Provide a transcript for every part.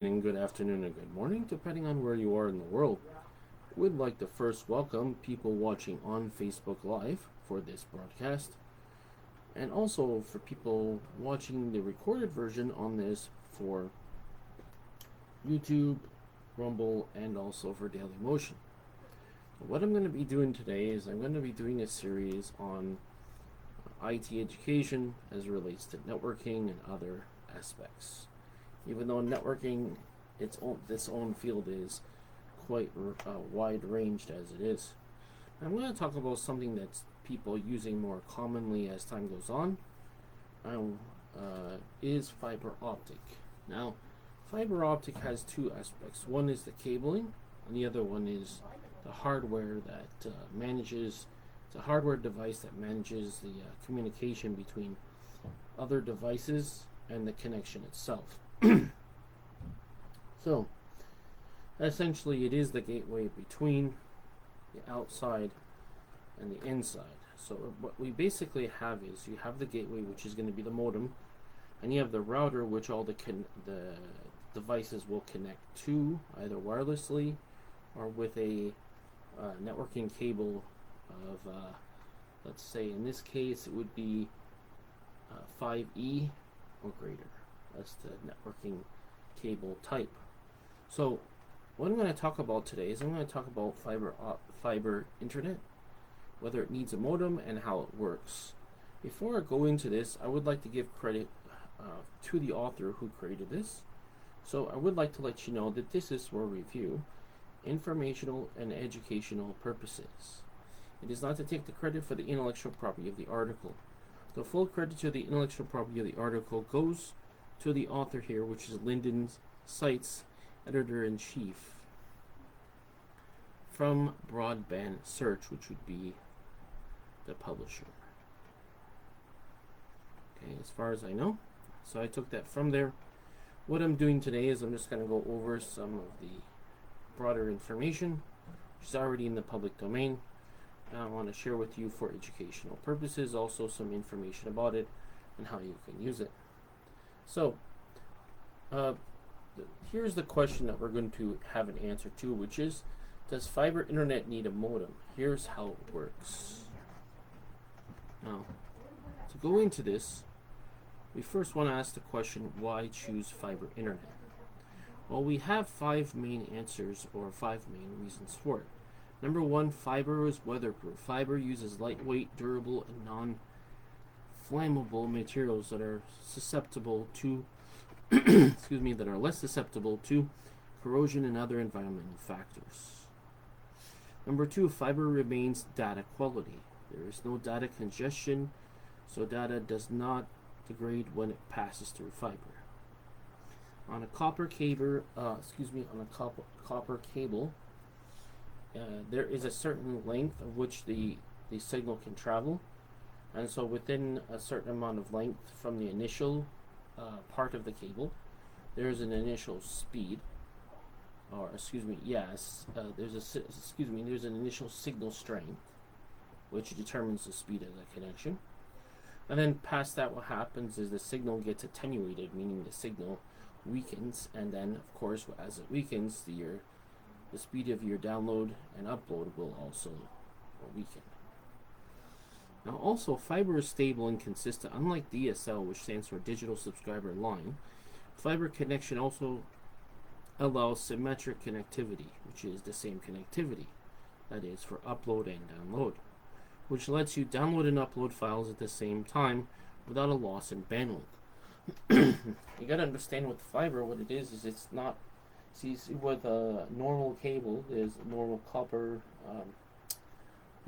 And good afternoon and good morning, depending on where you are in the world. We'd like to first welcome people watching on Facebook Live for this broadcast, and also for people watching the recorded version on this for YouTube, Rumble, and also for Daily Motion. What I'm going to be doing today is I'm going to be doing a series on IT education as it relates to networking and other aspects. Even though networking, this own field is quite wide ranged as it is. I'm going to talk about something that's people using more commonly as time goes on. Is fiber optic. Now, fiber optic has two aspects. One is the cabling, and the other one is the hardware that manages. It's a hardware device that manages the communication between other devices and the connection itself. So, essentially, it is the gateway between the outside and the inside. So, what we basically have is you have the gateway, which is going to be the modem, and you have the router, which all the devices will connect to, either wirelessly or with a networking cable of, let's say in this case, it would be 5E or greater. That's the networking cable type. So, what I'm going to talk about today is I'm going to talk about fiber internet, whether it needs a modem and how it works. Before I go into this, I would like to give credit to the author who created this. So, I would like to let you know that this is for review, informational and educational purposes. It is not to take the credit for the intellectual property of the article. The full credit to the intellectual property of the article goes to the author here, which is Lyndon Seitz, editor-in-chief, from Broadband Search, which would be the publisher. Okay, as far as I know. So I took that from there. What I'm doing today is I'm just going to go over some of the broader information, which is already in the public domain. And I want to share with you for educational purposes, also some information about it and how you can use it. So, here's the question that we're going to have an answer to, which is, does fiber internet need a modem? Here's how it works. Now, to go into this, we first want to ask the question, why choose fiber internet? Well, we have 5 main answers, or 5 main reasons for it. Number 1, fiber is weatherproof. Fiber uses lightweight, durable, and non-flammable materials that are susceptible to that are less susceptible to corrosion and other environmental factors. Number 2, fiber remains data quality. There is no data congestion, so data does not degrade when it passes through fiber. On a copper cable, there is a certain length of which the signal can travel, and so within a certain amount of length from the initial part of the cable, there's an initial speed, there's an initial signal strength, which determines the speed of the connection. And then past that, what happens is the signal gets attenuated, meaning the signal weakens, and then of course as it weakens, the speed of your download and upload will also weaken. Now also, fiber is stable and consistent. Unlike DSL, which stands for digital subscriber line, fiber connection also allows symmetric connectivity, which is the same connectivity, that is for upload and download, which lets you download and upload files at the same time without a loss in bandwidth. You gotta understand with fiber, what it is it's not, with a normal cable, there's a normal copper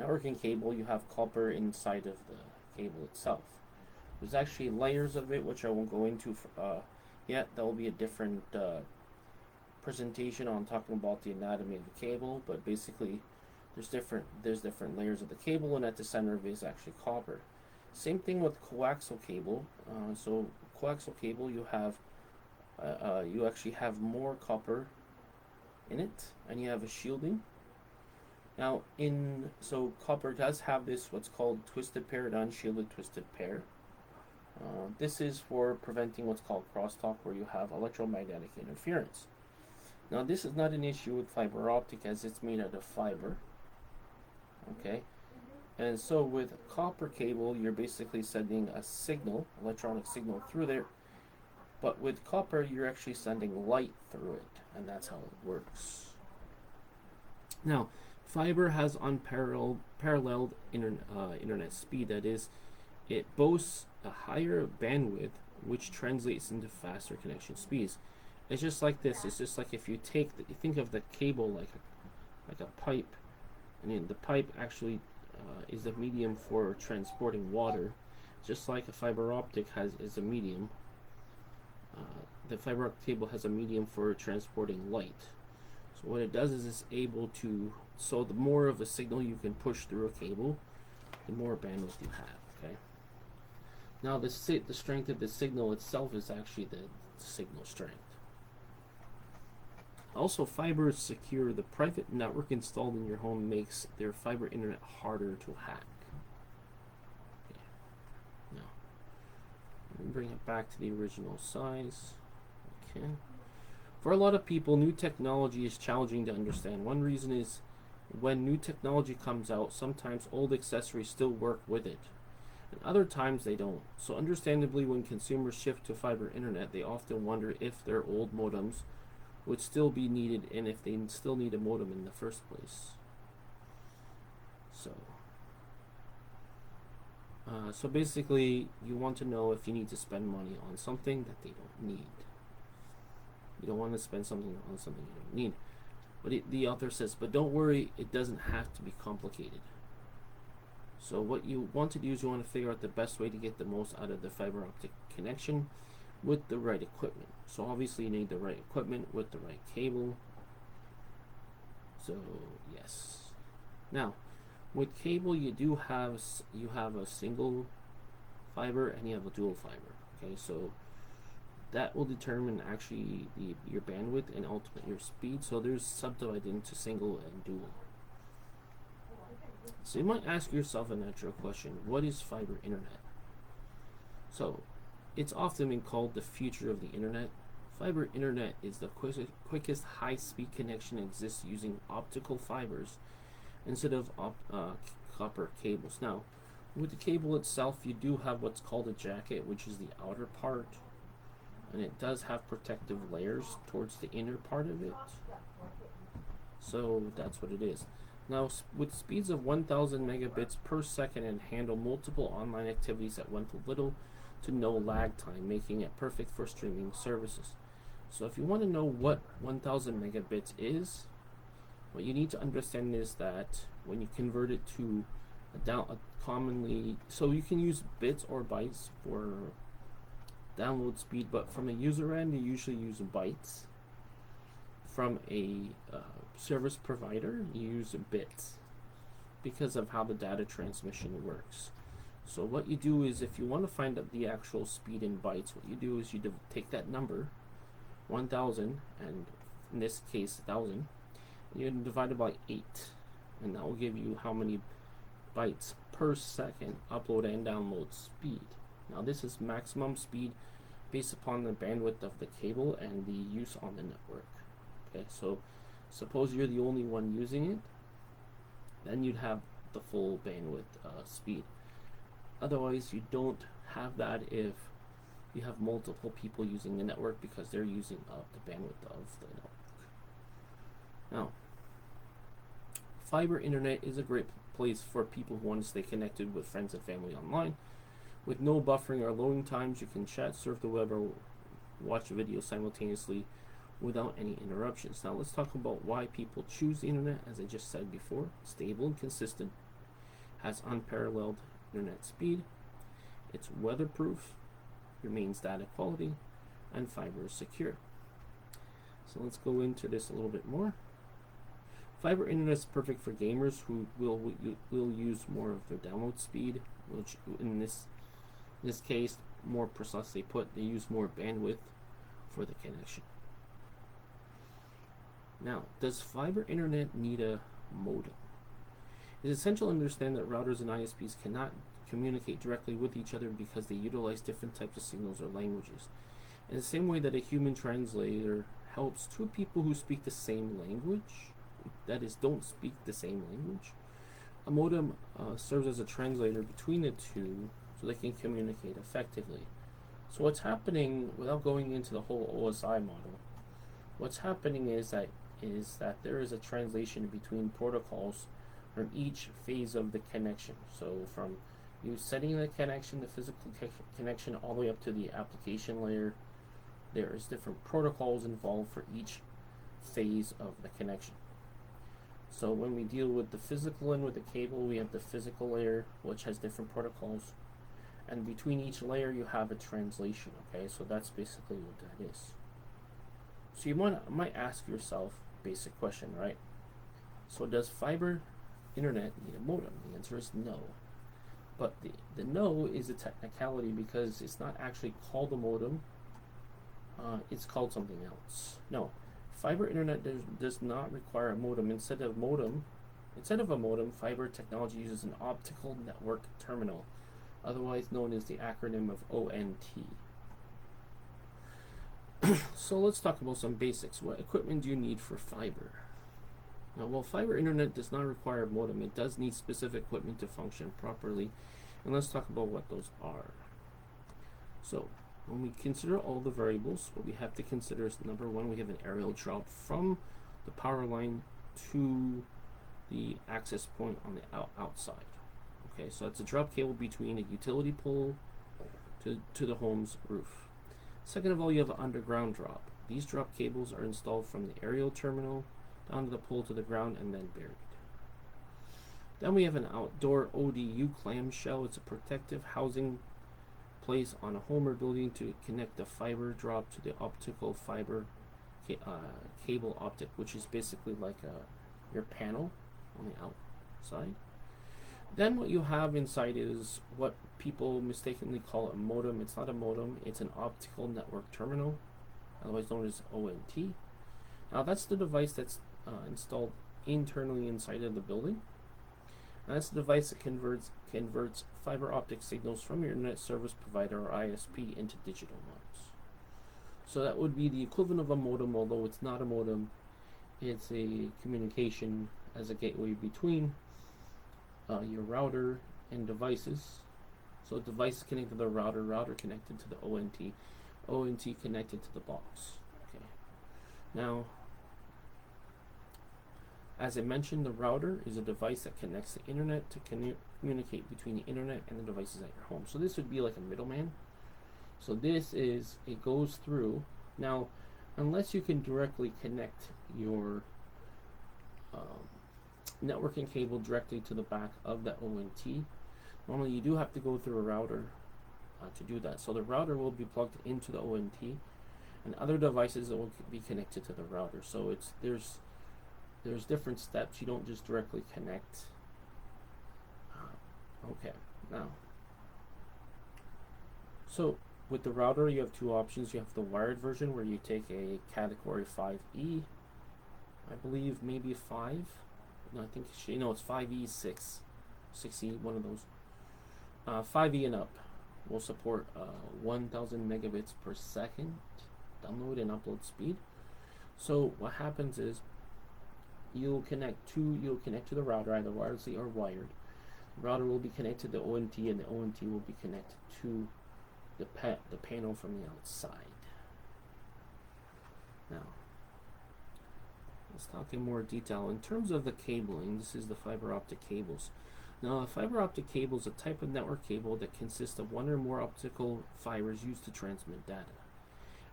networking cable, you have copper inside of the cable itself. There's actually layers of it, which I won't go into yet. That will be a different presentation on talking about the anatomy of the cable, but basically there's different layers of the cable, and at the center of it is actually copper. Same thing with coaxial cable. So coaxial cable, you actually have more copper in it, and you have a shielding. Now, so copper does have this what's called twisted pair and unshielded twisted pair. This is for preventing what's called crosstalk, where you have electromagnetic interference. Now, this is not an issue with fiber optic as it's made out of fiber. Okay, and so with copper cable, you're basically sending a signal, electronic signal through there. But with copper, you're actually sending light through it, and that's how it works. Now, fiber has unparalleled internet speed. That is, it boasts a higher bandwidth, which translates into faster connection speeds. It's just like this. It's just like if you think of the cable like a pipe, and the pipe actually is a medium for transporting water, just like a fiber optic is a medium. The fiber optic cable has a medium for transporting light. So what it does is it's able to, so the more of a signal you can push through a cable, the more bandwidth you have. Okay. Now the strength of the signal itself is actually the signal strength. Also, fiber is secure. The private network installed in your home makes their fiber internet harder to hack. Okay. Now, let me bring it back to the original size. Okay. For a lot of people, new technology is challenging to understand. One reason is when new technology comes out, sometimes old accessories still work with it, and other times they don't. So understandably, when consumers shift to fiber internet, they often wonder if their old modems would still be needed and if they still need a modem in the first place. So basically, you want to know if you need to spend money on something that they don't need. You don't want to spend something on something you don't need. But the author says, but don't worry, it doesn't have to be complicated. So what you want to do is you want to figure out the best way to get the most out of the fiber optic connection with the right equipment. So obviously you need the right equipment with the right cable. So yes. Now, with cable you have a single fiber and you have a dual fiber. Okay, so that will determine actually your bandwidth and ultimately your speed. So there's subdivided into single and dual. So you might ask yourself a natural question: what is fiber internet? So it's often been called the future of the internet. Fiber internet is the quickest high-speed connection that exists using optical fibers instead of copper cables. Now, with the cable itself, you do have what's called a jacket, which is the outer part, and it does have protective layers towards the inner part of it. So that's what it is. Now, with speeds of 1000 megabits per second and handle multiple online activities at little to no lag time, making it perfect for streaming services. So if you want to know what 1000 megabits is, what you need to understand is that when you convert it to so you can use bits or bytes for download speed, but from a user end, you usually use bytes. From a service provider, you use bits because of how the data transmission works. So what you do is, if you want to find out the actual speed in bytes, what you do is you take that number, 1000, and in this case 1000, and you divide it by 8, and that will give you how many bytes per second upload and download speed. Now this is maximum speed based upon the bandwidth of the cable and the use on the network. Okay, so suppose you're the only one using it, then you'd have the full bandwidth speed. Otherwise, you don't have that if you have multiple people using the network because they're using up the bandwidth of the network. Now, fiber internet is a great place for people who want to stay connected with friends and family online. With no buffering or loading times, you can chat, surf the web, or watch a video simultaneously without any interruptions. Now let's talk about why people choose the internet. As I just said before, stable and consistent, has unparalleled internet speed, it's weatherproof, remains data quality, and fiber is secure. So let's go into this a little bit more. Fiber internet is perfect for gamers who will use more of their download speed, which in this case, more precisely put, they use more bandwidth for the connection. Now, does fiber internet need a modem? It's essential to understand that routers and ISPs communicate directly with each other because they utilize different types of signals or languages. In the same way that a human translator helps two people who speak the same language, that is, don't speak the same language, a modem serves as a translator between the two so they can communicate effectively. So what's happening, without going into the whole OSI model, what's happening is that there is a translation between protocols from each phase of the connection. So from you setting the connection, the physical connection, all the way up to the application layer, there's different protocols involved for each phase of the connection. So when we deal with the physical end with the cable, we have the physical layer, which has different protocols. And between each layer, you have a translation, okay? So that's basically what that is. So you might ask yourself a basic question, right? So does fiber internet need a modem? The answer is no. But the no is a technicality because it's not actually called a modem. It's called something else. No, fiber internet does not require a modem. Instead of a modem, fiber technology uses an optical network terminal, otherwise known as the acronym of ONT. So let's talk about some basics. What equipment do you need for fiber? Now, while fiber internet does not require a modem, it does need specific equipment to function properly. And let's talk about what those are. So, when we consider all the variables, what we have to consider is, number one, we have an aerial drop from the power line to the access point on the outside. Okay, so it's a drop cable between a utility pole to the home's roof. Second of all, you have an underground drop. These drop cables are installed from the aerial terminal down to the pole to the ground and then buried. Then we have an outdoor ODU clamshell. It's a protective housing place on a home or building to connect the fiber drop to the optical fiber cable optic, which is basically like your panel on the outside. Then what you have inside is what people mistakenly call a modem. It's not a modem, it's an optical network terminal, otherwise known as ONT. Now that's the device that's installed internally inside of the building. And that's the device that converts fiber optic signals from your internet service provider or ISP into digital ones. So that would be the equivalent of a modem, although it's not a modem. It's a communication as a gateway between your router and devices. So device connected to the router connected to the ONT connected to the box. Okay. Now, as I mentioned, the router is a device that connects the internet to communicate between the internet and the devices at your home. So this would be like a middleman. So it goes through. Now, unless you can directly connect your networking cable directly to the back of the ONT, normally you do have to go through a router to do that. So the router will be plugged into the ONT, and other devices that will be connected to the router. So there's different steps. You don't just directly connect. Okay, now, so with the router, you have two options. You have the wired version where you take a category 5E, I believe maybe 5. No, I think it's 5E, 6E, one of those. 5E and up will support 1,000 megabits per second download and upload speed. So what happens is you'll connect to the router, either wirelessly or wired. The router will be connected to the ONT, and the ONT will be connected to the panel from the outside. Now, let's talk in more detail. In terms of the cabling, this is the fiber optic cables. Now, a fiber optic cable is a type of network cable that consists of one or more optical fibers used to transmit data.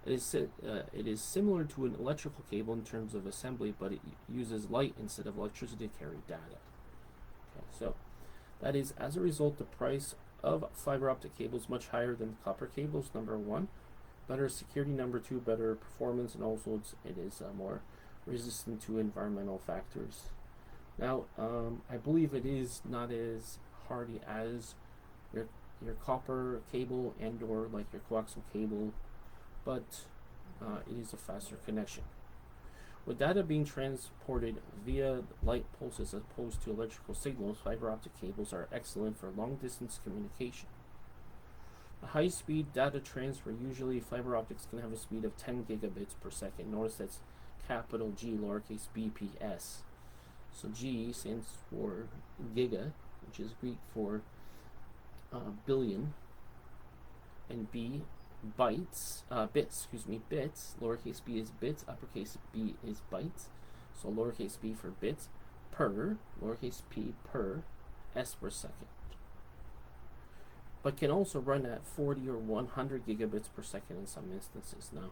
It is similar to an electrical cable in terms of assembly, but it uses light instead of electricity to carry data. Okay, so that is, as a result, the price of fiber optic cables is much higher than copper cables, number one. Better security, number two. Better performance, and also it is more resistant to environmental factors. Now, I believe it is not as hardy as your copper cable and or like your coaxial cable, but it is a faster connection. With data being transported via light pulses as opposed to electrical signals, fiber optic cables are excellent for long distance communication. A high speed data transfer, usually fiber optics can have a speed of 10 gigabits per second. Notice that's capital G, lowercase bps. So G stands for giga, which is Greek for billion, and B, bits, bits. Lowercase b is bits, uppercase b is bytes. So lowercase b for bits, per, lowercase p per, s per second. But can also run at 40 or 100 gigabits per second in some instances. Now,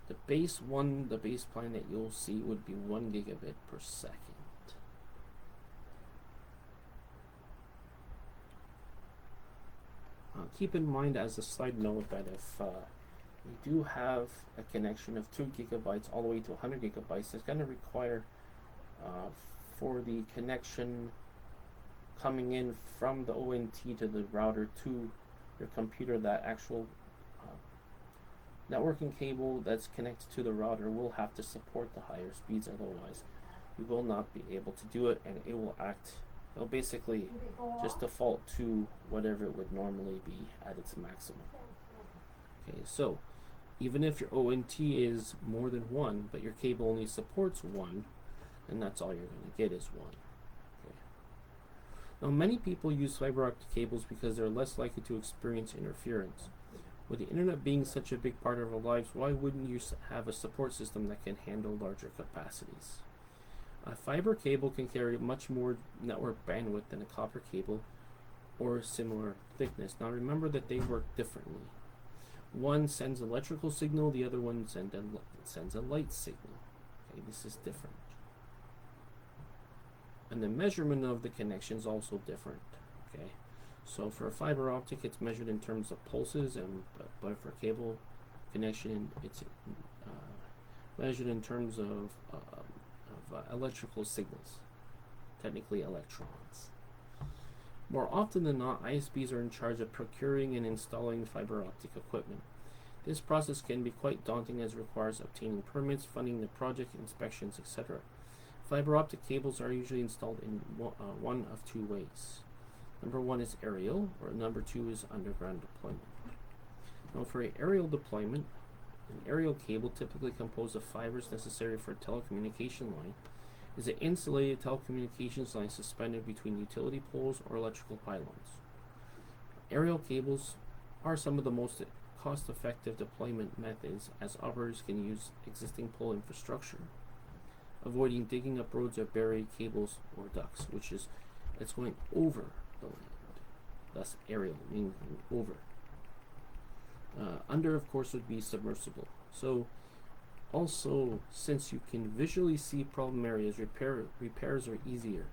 the base plan that you'll see would be 1 gigabit per second. Keep in mind as a side note that if you do have a connection of 2 gigabytes all the way to 100 gigabytes, it's going to require for the connection coming in from the ONT to the router to your computer, that actual networking cable that's connected to the router will have to support the higher speeds, otherwise you will not be able to do it, and it'll basically just default to whatever it would normally be at its maximum. Okay, so even if your ONT is more than 1, but your cable only supports 1, then that's all you're going to get is 1. Okay. Now, many people use fiber optic cables because they're less likely to experience interference. With the internet being such a big part of our lives, why wouldn't you have a support system that can handle larger capacities? A fiber cable can carry much more network bandwidth than a copper cable or similar thickness. Now remember that they work differently. One sends electrical signal, the other one sends a light signal. Okay, this is different. And the measurement of the connection is also different. Okay, so for a fiber optic, it's measured in terms of pulses, but for a cable connection, it's measured in terms of electrical signals, technically electrons. More often than not, ISPs are in charge of procuring and installing fiber optic equipment. This process can be quite daunting as it requires obtaining permits, funding the project, inspections, etc. Fiber optic cables are usually installed in one of two ways. Number one is aerial, or number two is underground deployment. Now for an aerial deployment, an aerial cable, typically composed of fibers necessary for a telecommunication line, is an insulated telecommunications line suspended between utility poles or electrical pylons. Aerial cables are some of the most cost-effective deployment methods, as operators can use existing pole infrastructure, avoiding digging up roads or buried cables or ducts, it's going over the land. Thus, aerial meaning over. Under, of course, would be submersible. So, also, since you can visually see problem areas, repairs are easier.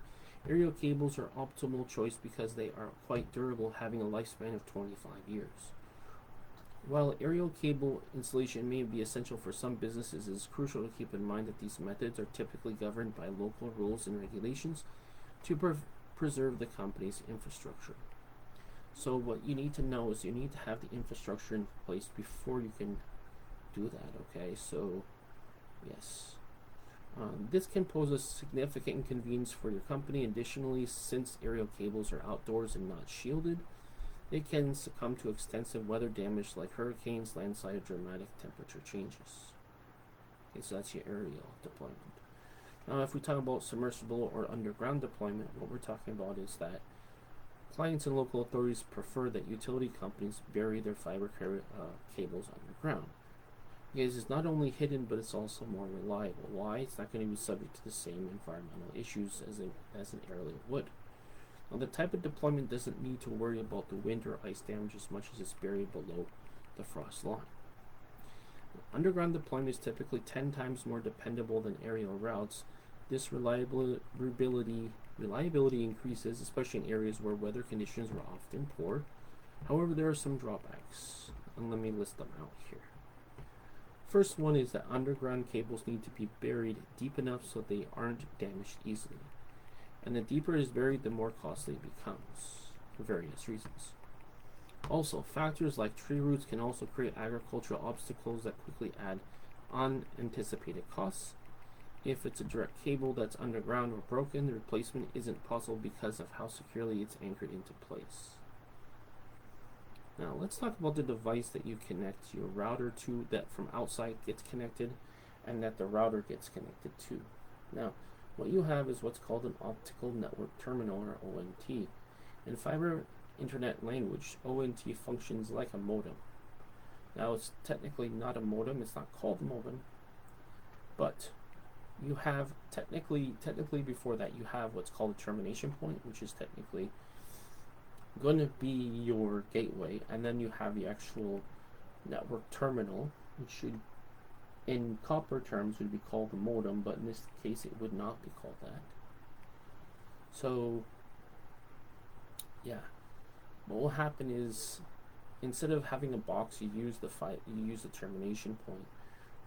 Aerial cables are optimal choice because they are quite durable, having a lifespan of 25 years. While aerial cable installation may be essential for some businesses, it is crucial to keep in mind that these methods are typically governed by local rules and regulations to preserve the company's infrastructure. So what you need to know is you need to have the infrastructure in place before you can do that, okay? So, yes. This can pose a significant inconvenience for your company. Additionally, since aerial cables are outdoors and not shielded, they can succumb to extensive weather damage like hurricanes, landslide, or dramatic temperature changes. Okay, so that's your aerial deployment. Now, if we talk about submersible or underground deployment, what we're talking about is that clients and local authorities prefer that utility companies bury their fiber cables underground. Because it's not only hidden, but it's also more reliable. Why? It's not going to be subject to the same environmental issues as an aerial would. Now, the type of deployment doesn't need to worry about the wind or ice damage as much as it's buried below the frost line. Underground deployment is typically 10 times more dependable than aerial routes. This reliability increases, especially in areas where weather conditions are often poor. However, there are some drawbacks, and let me list them out here. First one is that underground cables need to be buried deep enough so they aren't damaged easily. And the deeper it is buried, the more costly it becomes, for various reasons. Also, factors like tree roots can also create agricultural obstacles that quickly add unanticipated costs. If it's a direct cable that's underground or broken, the replacement isn't possible because of how securely it's anchored into place. Now let's talk about the device that you connect your router to, that from outside gets connected and that the router gets connected to. Now what you have is what's called an optical network terminal, or ONT. In fiber internet language, ONT functions like a modem. Now it's technically not a modem, it's not called a modem, but you have technically before that you have what's called a termination point, which is technically going to be your gateway, and then you have the actual network terminal, which should in copper terms would be called the modem, but in this case it would not be called that. So yeah, what will happen is, instead of having a box, you use the termination point.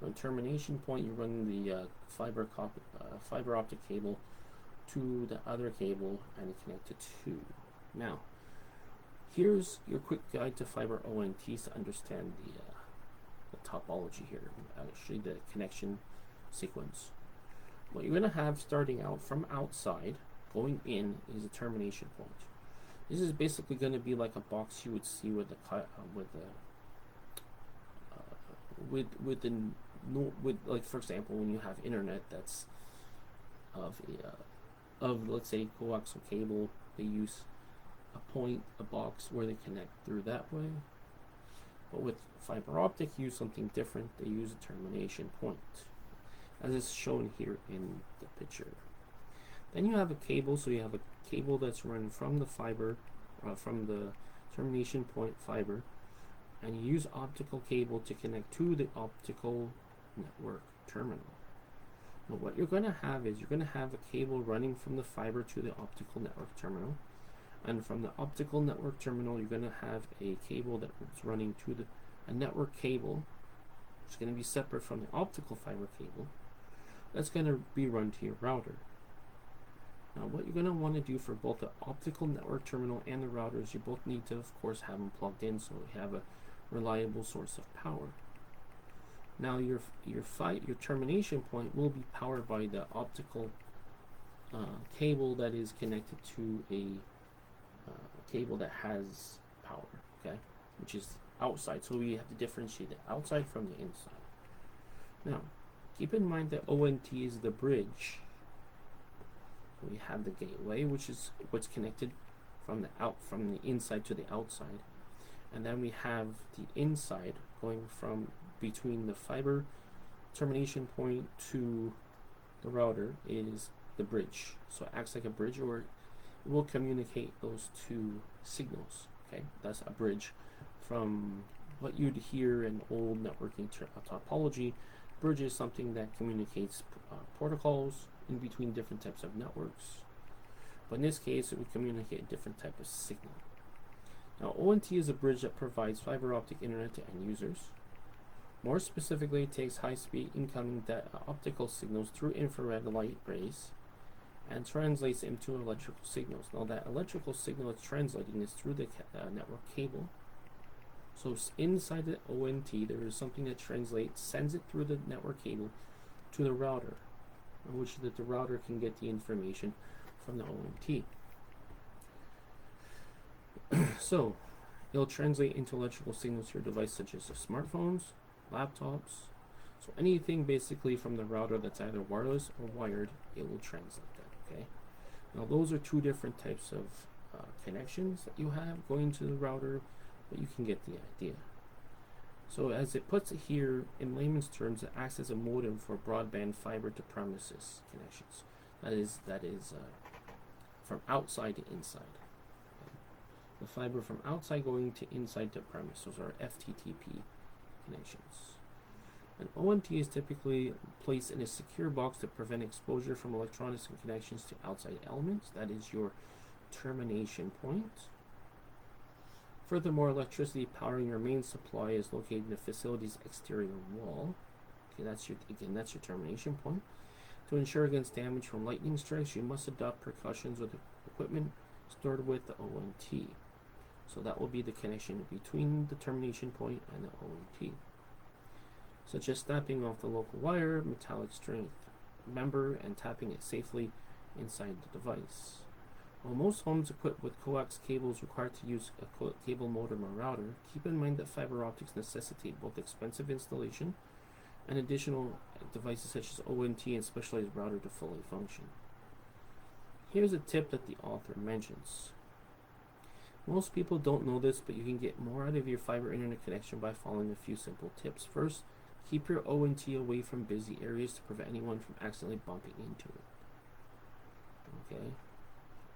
On termination point, you run the fiber optic cable to the other cable and connect it to. Now, here's your quick guide to fiber ONTs to understand the topology here, actually the connection sequence. What you're going to have starting out from outside, going in, is a termination point. This is basically going to be like a box you would see with like, for example, when you have internet that's of let's say coaxial cable, they use a box where they connect through that way. But with fiber optic, use something different. They use a termination point, as is shown here in the picture. Then you have a cable, so you have a cable that's run from the fiber, from the termination point fiber, and you use optical cable to connect to the optical network terminal. Now what you're going to have is, you're going to have a cable running from the fiber to the optical network terminal, and from the optical network terminal you're going to have a cable that's running to a network cable, which is going to be separate from the optical fiber cable, that's going to be run to your router. Now what you're going to want to do for both the optical network terminal and the routers, you both need to, of course, have them plugged in so you have a reliable source of power. Now your termination point will be powered by the optical cable that is connected to a cable that has power, okay, which is outside. So we have to differentiate the outside from the inside. Now keep in mind that ONT is the bridge. We have the gateway, which is what's connected from the inside to the outside, and then we have the inside going from between the fiber termination point to the router is the bridge. So it acts like a bridge, or it will communicate those two signals. Okay, that's a bridge. From what you'd hear in old networking topology, bridge is something that communicates protocols in between different types of networks, but in this case it would communicate a different type of signal. Now ONT is a bridge that provides fiber optic internet to end users. More specifically, it takes high-speed incoming optical signals through infrared light rays and translates them into electrical signals. Now that electrical signal it's translating is through the network cable. So inside the ONT there is something that sends it through the network cable to the router, which that the router can get the information from the ONT. So it'll translate into electrical signals to your device, such as smartphones, laptops. So anything basically from the router that's either wireless or wired, it will translate that. Okay. Now those are two different types of connections that you have going to the router, but you can get the idea. So as it puts it here, in layman's terms, it acts as a modem for broadband fiber to premises connections. That is from outside to inside. Okay. The fiber from outside going to inside to premise. Those are FTTP connections. An ONT is typically placed in a secure box to prevent exposure from electronics and connections to outside elements. That is your termination point. Furthermore, electricity powering your main supply is located in the facility's exterior wall. Okay, that's your termination point. To ensure against damage from lightning strikes, you must adopt precautions with the equipment stored with the ONT. So that will be the connection between the termination point and the ONT, such as snapping off the local wire, member and tapping it safely inside the device. While most homes equipped with coax cables require to use a cable modem or router, keep in mind that fiber optics necessitate both expensive installation and additional devices such as ONT and specialized router to fully function. Here's a tip that the author mentions. Most people don't know this, but you can get more out of your fiber internet connection by following a few simple tips. First, keep your ONT away from busy areas to prevent anyone from accidentally bumping into it. Okay?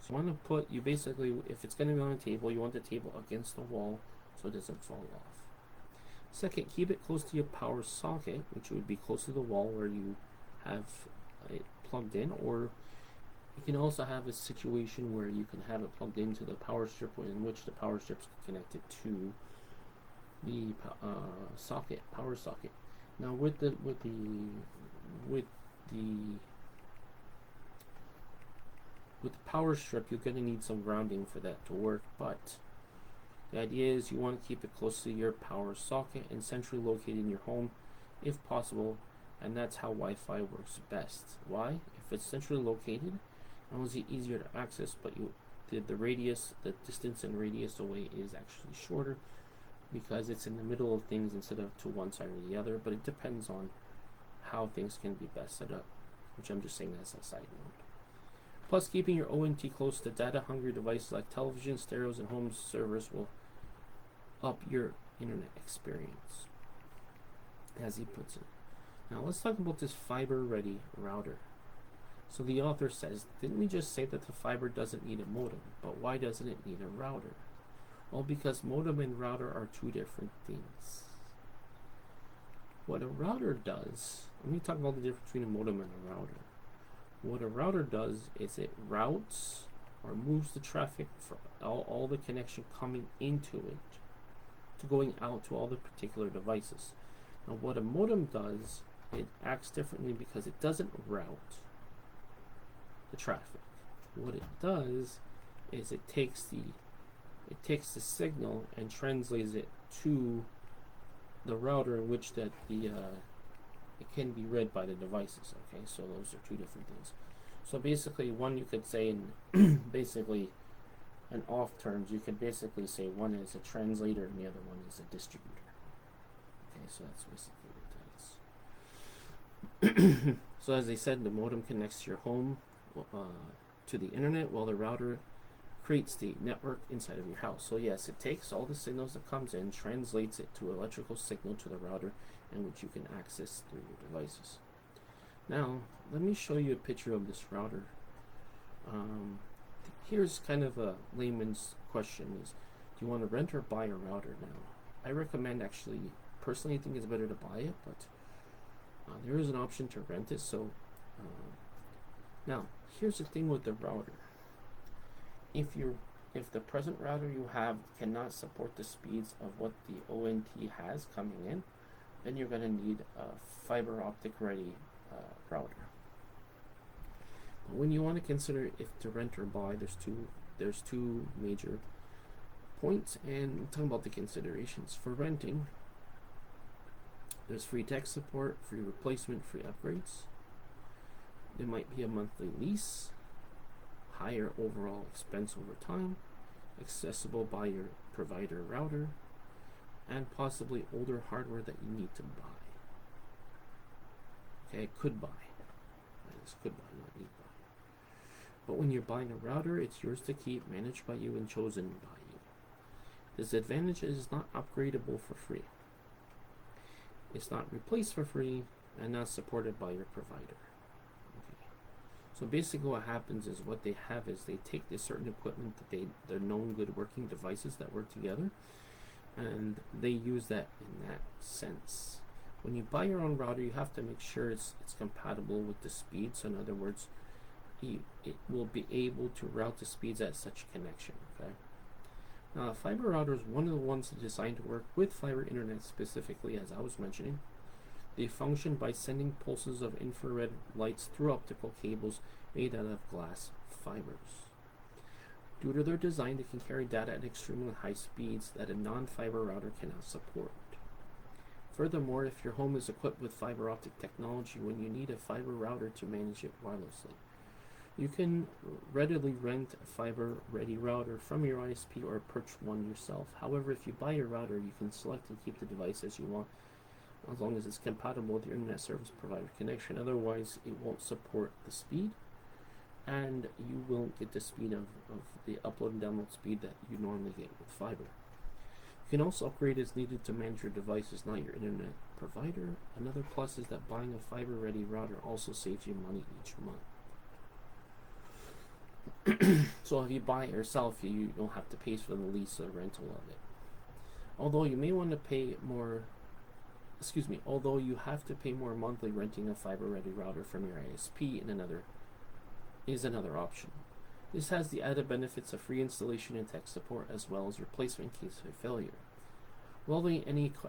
So you want to put, you basically, if it's going to be on a table, you want the table against the wall so it doesn't fall off. Second, keep it close to your power socket, which would be close to the wall where you have it plugged in, or you can also have a situation where you can have it plugged into the power strip, in which the power strip's connected to the power socket. Now, with the power strip, you're going to need some grounding for that to work, but the idea is you want to keep it close to your power socket and centrally located in your home if possible, and that's how Wi-Fi works best. Why? If it's centrally located, not only is it easier to access, but the distance and radius away is actually shorter because it's in the middle of things instead of to one side or the other, but it depends on how things can be best set up, which I'm just saying as a side note. Plus, keeping your ONT close to data-hungry devices like television, stereos, and home servers will up your internet experience, as he puts it. Now, let's talk about this fiber-ready router. So the author says, didn't we just say that the fiber doesn't need a modem, but why doesn't it need a router? Well, because modem and router are two different things. What a router does, let me talk about the difference between a modem and a router. What a router does is it routes or moves the traffic for all the connection coming into it to going out to all the particular devices. Now, what a modem does, it acts differently because it doesn't route the traffic. What it does is it takes the signal and translates it to the router in which that it can be read by the devices. Okay, so those are two different things. So basically, one you could say in basically in off terms, you could basically say one is a translator and the other one is a distributor. Okay, so that's basically what that is. So as I said, the modem connects your home to the internet, while the router creates the network inside of your house. So yes, it takes all the signals that comes in, translates it to electrical signal to the router, in which you can access through your devices. Now, let me show you a picture of this router. Here's kind of a layman's question: is do you want to rent or buy a router? Now, I recommend, actually, personally, I think it's better to buy it, but there is an option to rent it. So now, here's the thing with the router. If the present router you have cannot support the speeds of what the ONT has coming in, then you're going to need a fiber optic ready router. But when you want to consider if to rent or buy, there's two major points, and I'm talking about the considerations. For renting, there's free tech support, free replacement, free upgrades. There might be a monthly lease, higher overall expense over time, accessible by your provider router, and possibly older hardware that you need to buy. Okay, could buy. That is could buy, not need buy. But when you're buying a router, it's yours to keep, managed by you, and chosen by you. This advantage is not upgradable for free. It's not replaced for free, and not supported by your provider. So basically what happens is what they have is they take this certain equipment that they're known good working devices that work together, and they use that in that sense. When you buy your own router, you have to make sure it's compatible with the speed. So in other words, it will be able to route the speeds at such connection. Okay. Now, a fiber router is one of the ones designed to work with fiber internet specifically, as I was mentioning. They function by sending pulses of infrared lights through optical cables made out of glass fibers. Due to their design, they can carry data at extremely high speeds that a non-fiber router cannot support. Furthermore, if your home is equipped with fiber optic technology, when you need a fiber router to manage it wirelessly, you can readily rent a fiber-ready router from your ISP or purchase one yourself. However, if you buy your router, you can select and keep the device as you want, as long as it's compatible with your internet service provider connection. Otherwise, it won't support the speed, and you won't get the speed of the upload and download speed that you normally get with fiber. You can also upgrade as needed to manage your devices, not your internet provider. Another plus is that buying a fiber-ready router also saves you money each month. So if you buy it yourself, you don't have to pay for the lease or rental of it. Although you may want to pay more, although you have to pay more monthly, renting a fiber-ready router from your ISP is another option. This has the added benefits of free installation and tech support, as well as replacement in case of a failure. Without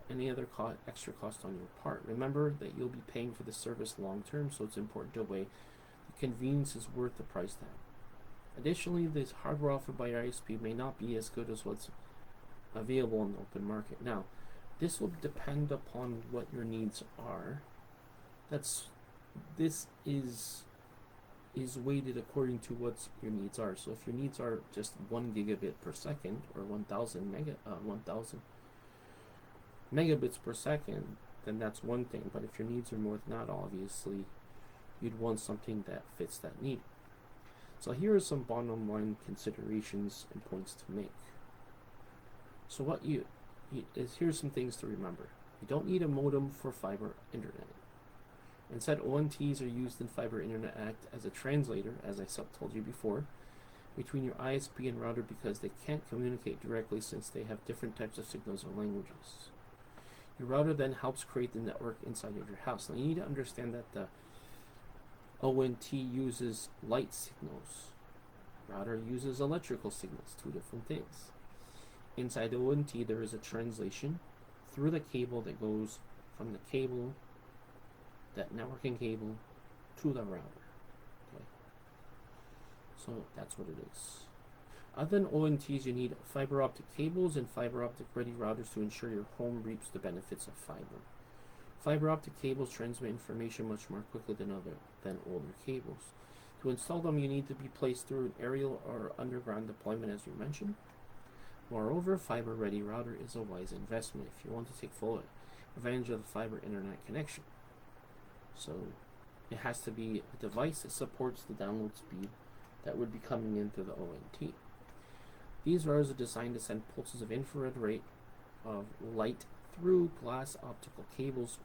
any other extra cost on your part. Remember that you'll be paying for the service long term, so it's important to weigh the convenience is worth the price tag. Additionally, this hardware offered by your ISP may not be as good as what's available in the open market. Now, this will depend upon what your needs are. This is weighted according to what your needs are. So if your needs are just 1 gigabit per second or 1,000 megabits per second, then that's one thing. But if your needs are more than that, obviously, you'd want something that fits that need. So here are some bottom line considerations and points to make. So here's some things to remember. You don't need a modem for fiber internet. Instead, ONTs are used in fiber internet act as a translator, as I told you before, between your ISP and router, because they can't communicate directly since they have different types of signals or languages. Your router then helps create the network inside of your house. Now you need to understand that the ONT uses light signals. Router uses electrical signals, two different things. Inside the ONT, there is a translation through the cable that goes from the cable, that networking cable, to the router. Okay. So that's what it is. Other than ONTs, you need fiber optic cables and fiber optic ready routers to ensure your home reaps the benefits of fiber. Fiber optic cables transmit information much more quickly than older cables. To install them, you need to be placed through an aerial or underground deployment, as we mentioned. Moreover, fiber-ready router is a wise investment if you want to take full advantage of the fiber internet connection. So it has to be a device that supports the download speed that would be coming into the ONT. These routers are designed to send pulses of infrared rate of light through glass optical cables,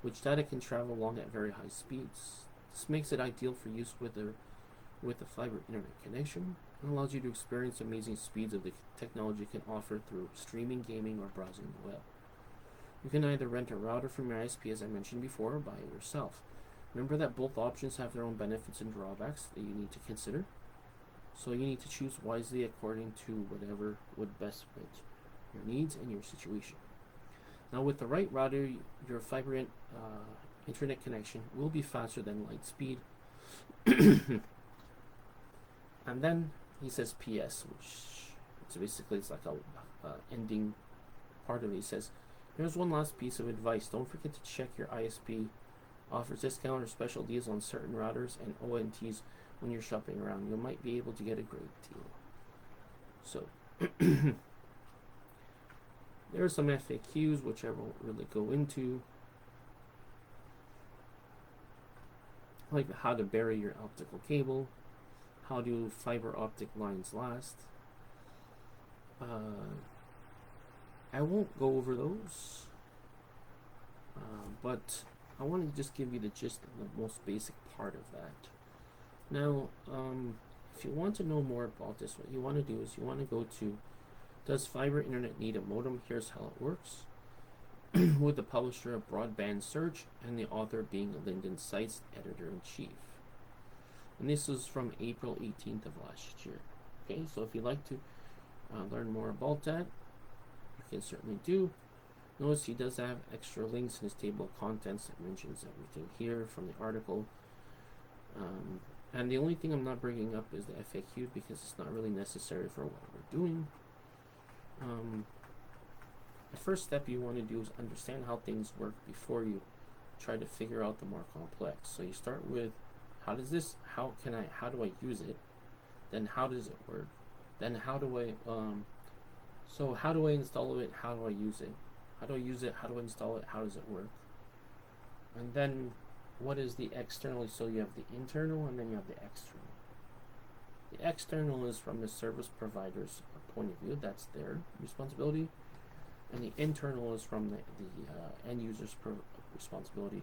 which data can travel along at very high speeds. This makes it ideal for use with the fiber internet connection and allows you to experience amazing speeds of the technology can offer through streaming, gaming, or browsing the web. You can either rent a router from your ISP, as I mentioned before, or buy it yourself. Remember that both options have their own benefits and drawbacks that you need to consider. So you need to choose wisely according to whatever would best fit your needs and your situation. Now, with the right router, your fiber internet connection will be faster than light speed. And then he says PS, which basically it's like a ending part of it. He says, here's one last piece of advice. Don't forget to check your ISP offers discount or special deals on certain routers and ONTs when you're shopping around. You might be able to get a great deal. So there are some FAQs which I won't really go into, like how to bury your optical cable, how do fiber optic lines last. I won't go over those, but I want to just give you the gist of the most basic part of that. Now, if you want to know more about this, what you want to do is you want to go to, does fiber internet need a modem? Here's how it works. With the publisher of Broadband Search and the author being Lyndon Seitz, editor-in-chief. And this is from April 18th of last year. Okay, so if you'd like to learn more about that, you can certainly do. Notice he does have extra links in his table of contents that mentions everything here from the article. And the only thing I'm not bringing up is the FAQ because it's not really necessary for what we're doing. the first step you want to do is understand how things work before you try to figure out the more complex. So you start with how do I use it? Then how does it work? Then how do I install it? How do I use it? How do I use it? How do I install it? How does it work? And then what is the external? So you have the internal and then you have the external. The external is from the service provider's point of view. That's their responsibility. And the internal is from the end user's responsibility.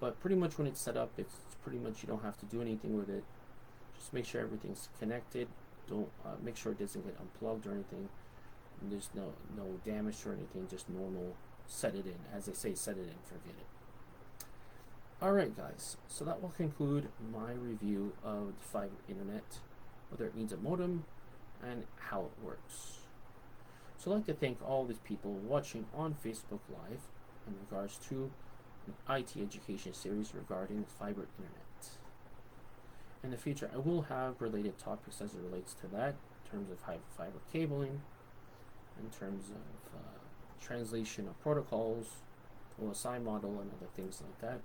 But pretty much when it's set up, it's pretty much you don't have to do anything with it. Just make sure everything's connected. Don't make sure it doesn't get unplugged or anything. And there's no damage or anything. Just normal. Set it in. As they say, set it in. Forget it. Alright guys, so that will conclude my review of the fiber internet, whether it needs a modem and how it works. So I'd like to thank all these people watching on Facebook Live in regards to an IT education series regarding fiber internet. In the future I will have related topics as it relates to that, in terms of fiber cabling, in terms of translation of protocols, OSI model and other things like that.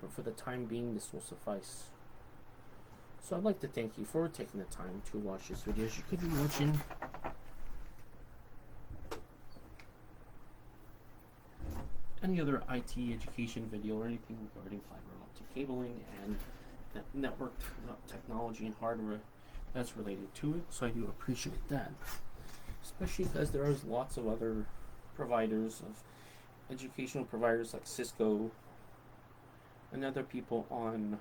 But for the time being, this will suffice. So I'd like to thank you for taking the time to watch this video. As you could be watching any other IT education video or anything regarding fiber optic cabling and network technology and hardware that's related to it. So I do appreciate that, especially because there is lots of other providers of educational providers like Cisco and other people on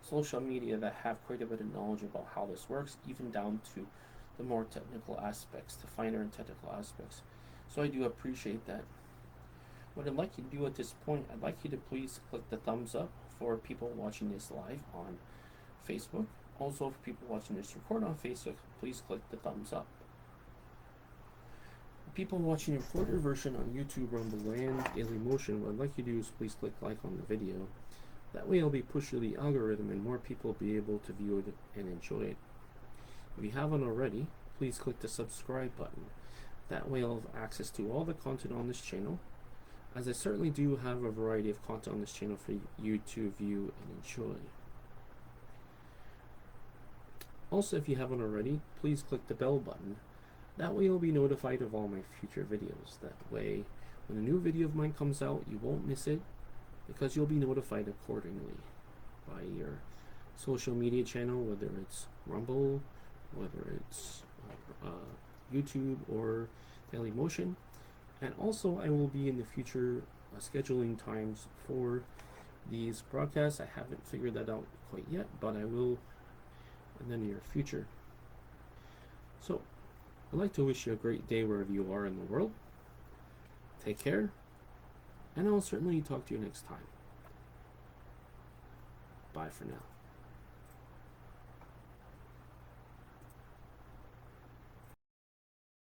social media that have quite a bit of knowledge about how this works, even down to the more technical aspects, the finer and technical aspects. So I do appreciate that. What I'd like you to do at this point, I'd like you to please click the thumbs up for people watching this live on Facebook. Also, for people watching this record on Facebook, please click the thumbs up. People watching the recorded version on YouTube, Rumble, and Daily Motion, what I'd like you to do is please click like on the video. That way I'll be pushing the algorithm and more people will be able to view it and enjoy it. If you haven't already, please click the subscribe button. That way I'll have access to all the content on this channel, as I certainly do have a variety of content on this channel for you to view and enjoy. Also, if you haven't already, please click the bell button. That way you'll be notified of all my future videos. That way, when a new video of mine comes out, you won't miss it, because you'll be notified accordingly by your social media channel, whether it's Rumble, whether it's YouTube or Daily Motion. And also, I will be in the future scheduling times for these broadcasts. I haven't figured that out quite yet, but I will in the near future. So, I'd like to wish you a great day wherever you are in the world. Take care, and I'll certainly talk to you next time. Bye for now.